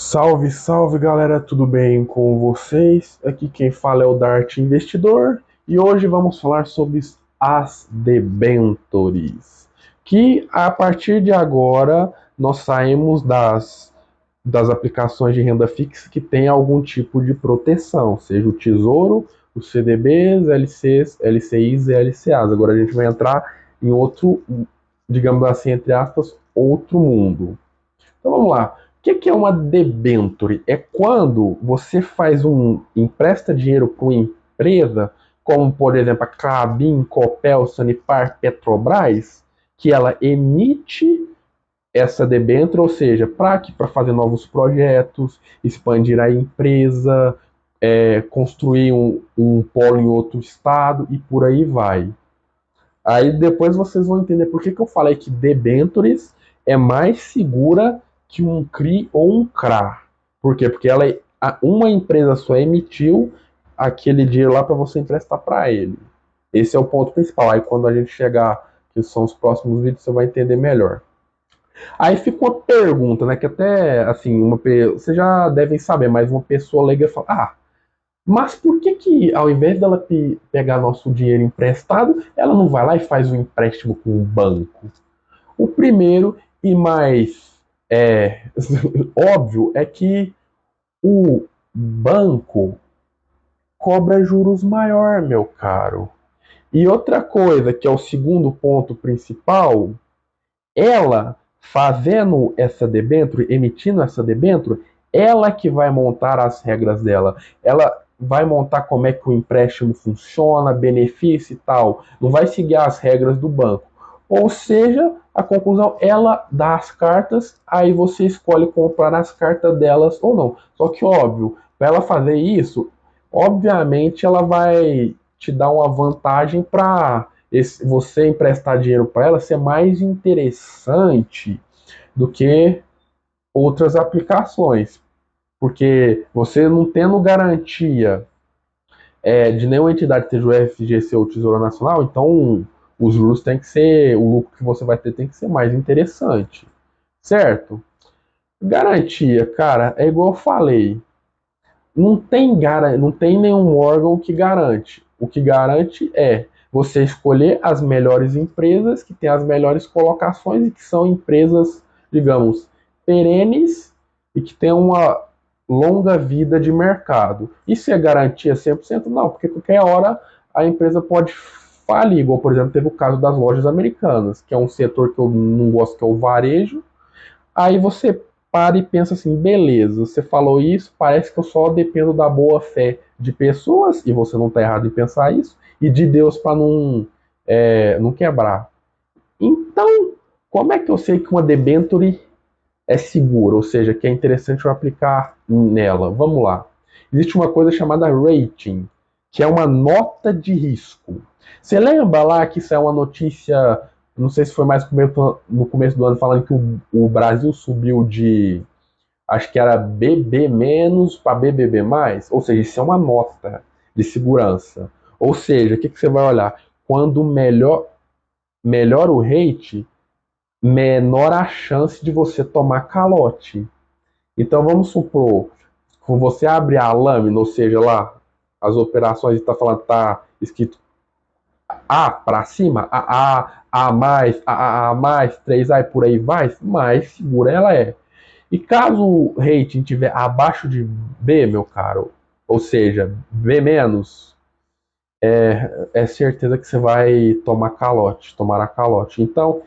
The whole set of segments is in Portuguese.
Salve, salve galera, tudo bem com vocês? Aqui quem fala é o Dart Investidor e hoje vamos falar sobre as debentures, que a partir de agora nós saímos das aplicações de renda fixa que tem algum tipo de proteção, seja o Tesouro, os CDBs, LCs, LCIs e LCAs. Agora a gente vai entrar em outro, digamos assim, entre aspas, outro mundo. Então vamos lá. O que é uma debenture? É quando você empresta dinheiro para uma empresa, como por exemplo a Klabin, Copel, Sanepar, Petrobras, que ela emite essa debenture, ou seja, para fazer novos projetos, expandir a empresa, construir um polo em outro estado e por aí vai. Aí depois vocês vão entender por que eu falei que debentures é mais segura que um CRI ou um CRA. Por quê? Porque uma empresa só emitiu aquele dinheiro lá para você emprestar para ele. Esse é o ponto principal. Aí quando a gente chegar, que são os próximos vídeos, você vai entender melhor. Aí fica uma pergunta, né? Que até, assim, vocês já devem saber, mas uma pessoa leiga fala: mas por que ao invés dela pegar nosso dinheiro emprestado, ela não vai lá e faz um empréstimo com um banco? O primeiro e mais óbvio é que o banco cobra juros maior, meu caro. E outra coisa, que é o segundo ponto principal, ela fazendo essa debênture, emitindo essa debênture, ela que vai montar as regras dela. Ela vai montar como é que o empréstimo funciona, benefício e tal. Não vai seguir as regras do banco. Ou seja, a conclusão, ela dá as cartas, aí você escolhe comprar as cartas delas ou não. Só que, óbvio, para ela fazer isso, obviamente ela vai te dar uma vantagem para você emprestar dinheiro para ela ser mais interessante do que outras aplicações. Porque você não tendo garantia de nenhuma entidade, seja o FGC ou o Tesouro Nacional, então os juros tem que ser, o lucro que você vai ter tem que ser mais interessante. Certo? Garantia, cara, é igual eu falei. Não tem nenhum órgão que garante. O que garante é você escolher as melhores empresas que têm as melhores colocações e que são empresas, digamos, perenes e que têm uma longa vida de mercado. Isso é garantia 100%? Não, porque qualquer hora a empresa pode falir, igual, por exemplo, teve o caso das lojas americanas, que é um setor que eu não gosto, que é o varejo. Aí você para e pensa assim, beleza, você falou isso, parece que eu só dependo da boa fé de pessoas, e você não está errado em pensar isso, e de Deus para não quebrar. Então, como é que eu sei que uma debenture é segura, ou seja, que é interessante eu aplicar nela? Vamos lá. Existe uma coisa chamada rating, que é uma nota de risco. Você lembra lá que isso é uma notícia, não sei se foi mais no começo do ano, falando que o Brasil subiu de, acho que era BB- para BBB+, ou seja, isso é uma nota de segurança. Ou seja, o que você vai olhar? Quando melhor o rate, menor a chance de você tomar calote. Então vamos supor, quando você abre a lâmina, ou seja, lá as operações está falando, está escrito A para cima, A mais, A mais, 3A e por aí vai, mais segura ela é. E caso o rating estiver abaixo de B, meu caro, ou seja, B menos, é certeza que você vai tomar a calote. Então,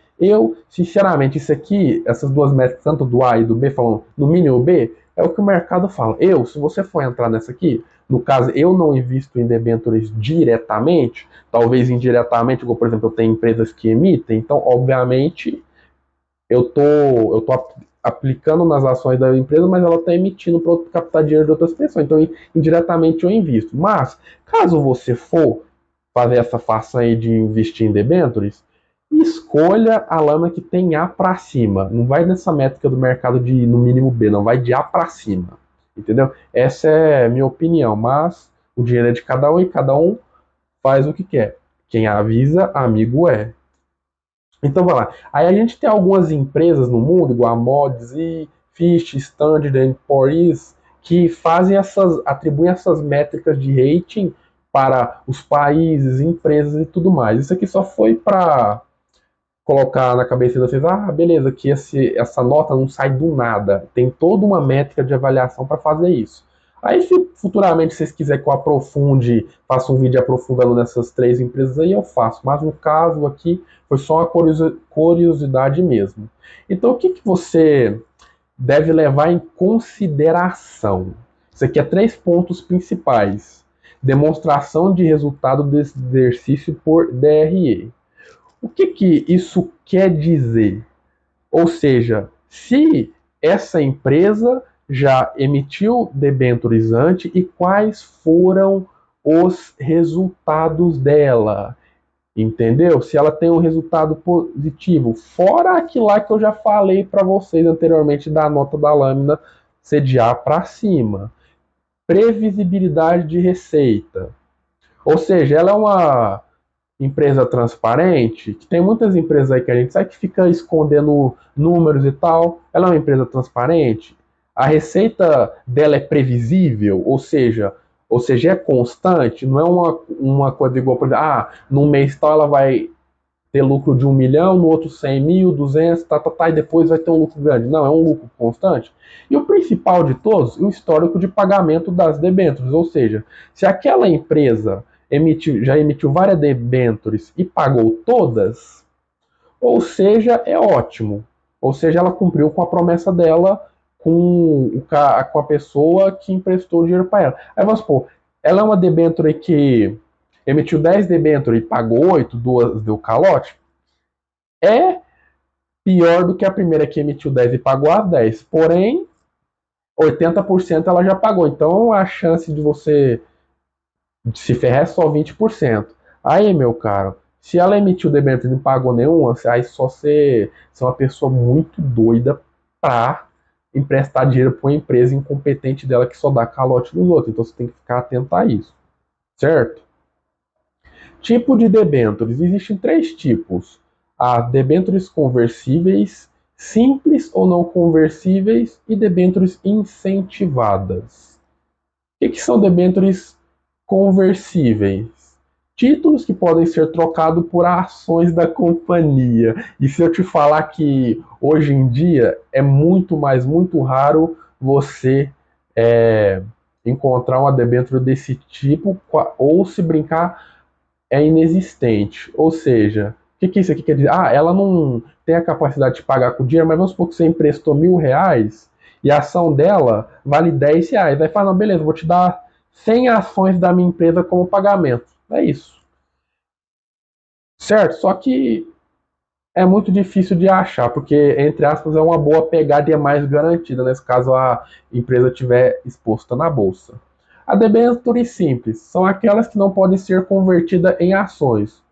sinceramente, isso aqui, essas duas métricas, tanto do A e do B, falando no mínimo B, é o que o mercado fala. Se você for entrar nessa aqui, no caso, eu não invisto em debêntures diretamente, talvez indiretamente, como por exemplo, eu tenho empresas que emitem, então, obviamente, eu tô aplicando nas ações da empresa, mas ela está emitindo para captar dinheiro de outras pessoas. Então, indiretamente eu invisto. Mas, caso você for fazer essa façanha aí de investir em debêntures, escolha a lâmina que tem A para cima. Não vai nessa métrica do mercado de no mínimo B, não. Vai de A para cima. Entendeu? Essa é a minha opinião. Mas o dinheiro é de cada um e cada um faz o que quer. Quem avisa, amigo é. Então vai lá. Aí a gente tem algumas empresas no mundo, igual a Mods e Fitch, Standard & Poor's, que atribuem essas métricas de rating para os países, empresas e tudo mais. Isso aqui só foi para colocar na cabeça de vocês, beleza, que essa nota não sai do nada. Tem toda uma métrica de avaliação para fazer isso. Aí, se futuramente vocês quiserem que eu aprofunde, faça um vídeo aprofundando nessas 3 empresas aí, eu faço. Mas no caso aqui, foi só uma curiosidade mesmo. Então, o que você deve levar em consideração? Isso aqui é 3 pontos principais. Demonstração de resultado desse exercício por DRE. O que isso quer dizer? Ou seja, se essa empresa já emitiu debêntures antes e quais foram os resultados dela, entendeu? Se ela tem um resultado positivo, fora aquilo lá que eu já falei para vocês anteriormente da nota da lâmina ser de A para cima. Previsibilidade de receita. Ou seja, ela é uma empresa transparente, que tem muitas empresas aí que a gente sabe que fica escondendo números e tal. Ela é uma empresa transparente. A receita dela é previsível, ou seja, é constante, não é uma coisa igual, por exemplo, no mês tal ela vai ter lucro de 1 milhão, no outro 100 mil, 200, e depois vai ter um lucro grande. Não, é um lucro constante. E o principal de todos, o histórico de pagamento das debêntures, ou seja, se aquela empresa já emitiu várias debêntures e pagou todas, ou seja, é ótimo. Ou seja, ela cumpriu com a promessa dela com a pessoa que emprestou o dinheiro para ela. Aí vamos supor, ela é uma debênture que emitiu 10 debêntures e pagou 8, 2 deu calote, é pior do que a primeira que emitiu 10 e pagou as 10. Porém, 80% ela já pagou. Então a chance de você se ferrar é só 20%. Aí, meu caro, se ela emitiu debênture e não pagou nenhuma, aí só você é uma pessoa muito doida pra emprestar dinheiro para uma empresa incompetente dela que só dá calote nos outros. Então você tem que ficar atento a isso, certo? Tipo de debêntures. Existem 3 tipos. As debêntures conversíveis, simples ou não conversíveis e debêntures incentivadas. O que são debêntures conversíveis? Títulos que podem ser trocados por ações da companhia. E se eu te falar que hoje em dia é muito raro você encontrar uma debênture desse tipo, ou se brincar, é inexistente. Ou seja, o que isso aqui quer dizer? Ela não tem a capacidade de pagar com dinheiro, mas vamos supor que você emprestou R$ 1.000 e a ação dela vale R$ 10. Aí fala, não, beleza, vou te dar 100 ações da minha empresa como pagamento. É isso. Certo? Só que é muito difícil de achar, porque, entre aspas, é uma boa pegada e é mais garantida, nesse caso a empresa estiver exposta na bolsa. A debênture simples são aquelas que não podem ser convertidas em ações.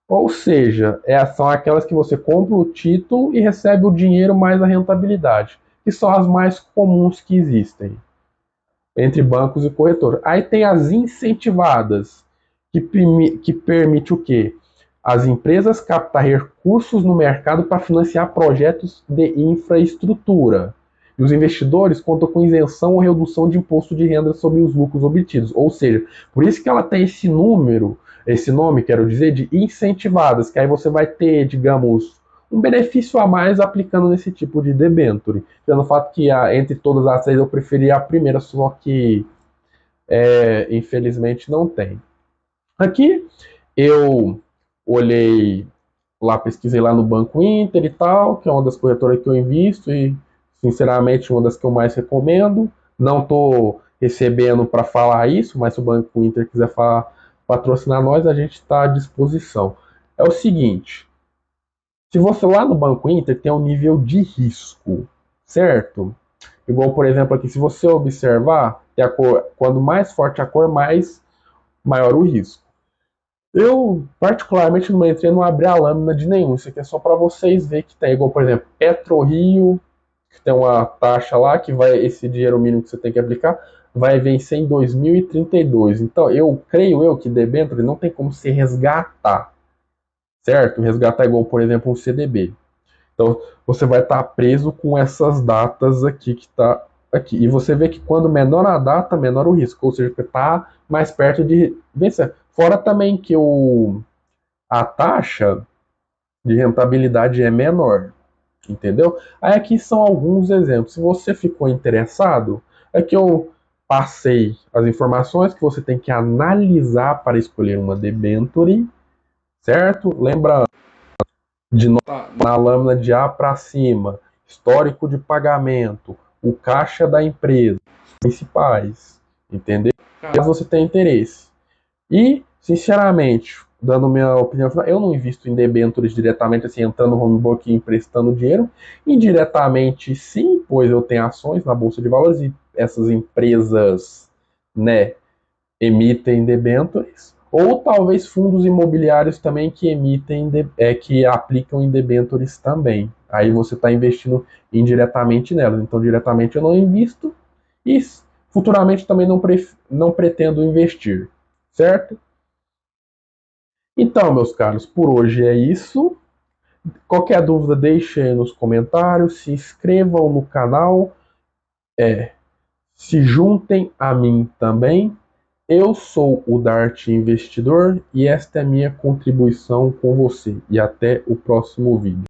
Ou seja, são aquelas que você compra o título e recebe o dinheiro mais a rentabilidade, que são as mais comuns que existem entre bancos e corretores. Aí tem as incentivadas, que permite o quê? As empresas captar recursos no mercado para financiar projetos de infraestrutura. E os investidores contam com isenção ou redução de imposto de renda sobre os lucros obtidos. Ou seja, por isso que ela tem esse nome, quero dizer, de incentivadas, que aí você vai ter, digamos, um benefício a mais aplicando nesse tipo de debênture. Pelo fato que entre todas as 3 eu preferi a primeira, só que infelizmente não tem. Aqui eu olhei lá, pesquisei lá no Banco Inter e tal, que é uma das corretoras que eu invisto e, sinceramente, uma das que eu mais recomendo. Não estou recebendo para falar isso, mas se o Banco Inter quiser patrocinar nós, a gente está à disposição. É o seguinte, se você lá no Banco Inter tem um nível de risco, certo? Igual, por exemplo, aqui, se você observar, quando mais forte a cor, maior o risco. Eu, particularmente, não entrei, não abri a lâmina de nenhum. Isso aqui é só para vocês verem que tem. Igual, por exemplo, PetroRio, que tem uma taxa lá, que esse dinheiro mínimo que você tem que aplicar, vai vencer em 2032. Então, creio que debênture não tem como se resgatar, certo? Resgatar igual, por exemplo, um CDB. Então, você vai estar preso com essas datas aqui que está aqui. E você vê que quando menor a data, menor o risco. Ou seja, você está mais perto de vencer. Fora também que a taxa de rentabilidade é menor. Entendeu? Aí aqui são alguns exemplos. Se você ficou interessado, aqui eu passei as informações que você tem que analisar para escolher uma debenture, certo? Lembra de notar na lâmina de A para cima, histórico de pagamento, o caixa da empresa, os principais, entendeu? Caso você tenha interesse. E, sinceramente, dando minha opinião, eu não invisto em debêntures diretamente, assim, entrando no home broker e emprestando dinheiro. Indiretamente, sim, pois eu tenho ações na Bolsa de Valores e essas empresas, né, emitem debêntures. Ou talvez fundos imobiliários também que emitem, que aplicam em debêntures também. Aí você está investindo indiretamente nelas. Então, diretamente eu não invisto e futuramente também não pretendo investir, certo? Então, meus caros, por hoje é isso. Qualquer dúvida, deixe aí nos comentários, se inscrevam no canal, se juntem a mim também. Eu sou o Dart Investidor e esta é a minha contribuição com você. E até o próximo vídeo.